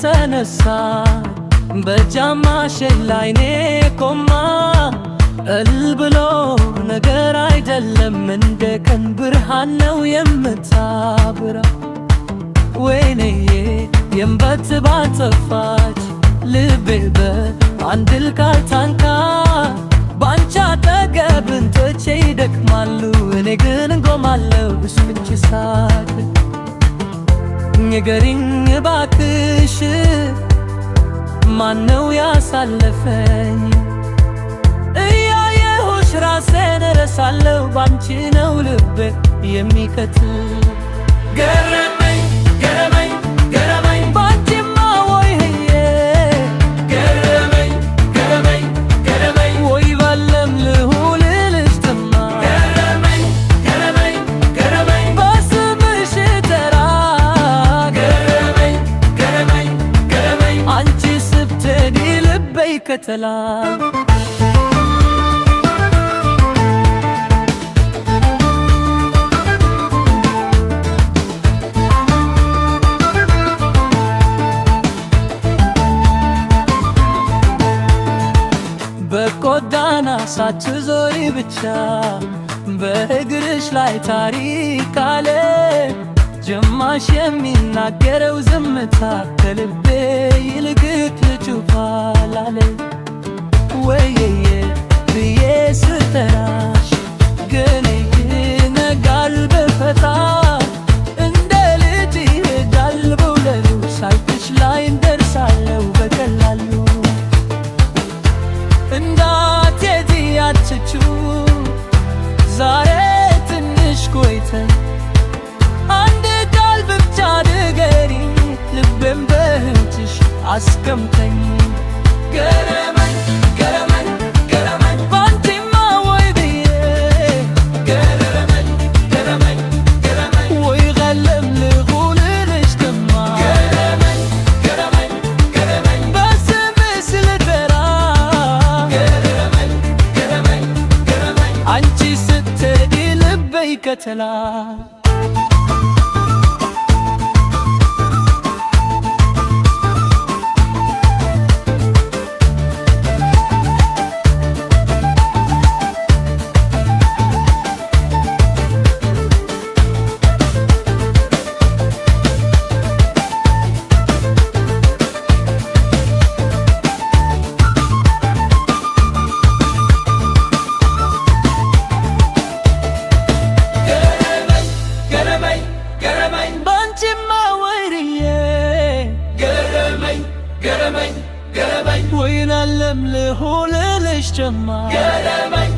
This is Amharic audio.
ተነሳ በጃማሽ ላይኔ ቆማ ብሎ ነገር አይደለም እንደ ቀን ብርሃን ነው የምታብራ ወይኔዬ የእንበት ባጠፋች ልቤ በአንድል ቃል ታንካ ባንቺ አጠገብ እንቶቼ ይደክማሉ እኔ ግን እንቆማለሁ ብስምች ሳቅ ንገሪኝ እባክሽ ማነው ያሳለፈኝ እያየሁሽ ራሴን እረሳለሁ ባንቺ ነው ልቤ የሚከትል ገረመኝ ገረመኝ ገረመኝ ባንቺማ ወይዬ ገረመኝ ገረመኝ ገረመኝ ወይ ባለም ልሁንልሽ ተማ ገረመኝ ገረመኝ ገረመኝ በስምሽ ተራ ገረመኝ ገረመኝ ገረመኝ አንቺ ስትሄጂ ልቤ ይከተላል በጎዳና ሳትዞሪ ብቻ በእግርሽ ላይ ታሪክ አለ ጀማሽ የሚናገረው ዝምታ ከልቤ ይልቅቅ ልጩፋል አለ ወይዬ ብዬ ስጠራሽ ግን ይነጋል በፈጣን እንደ ልጅ ይሄዳል በውለሉ ሳይትሽ ላይ እንደርሳለሁ በቀላሉ እንዳትሄጂ አትችው ዛሬ ትንሽ ቆይተን አንድ ቃል ብቻ ንገሪኝ ልቤን በእጅሽ አስቀምጠኝ ገረመኝ ገረመኝ ገረመኝ ባንቺማ ወይ ብዬ ገረመኝ ገረመኝ ገረመኝ ወይ ቀለም ልሁንልሽ ተማ ገረመኝ ገረመኝ ገረመኝ በስምሽ ልጠራ ገረመኝ ገረመኝ ገረመኝ አንቺ ስትሄጂ ልቤ ይከተላል ገረመኝ ገረመኝ ወይን አለም ልሁንልሽ ጀማ ገረመኝ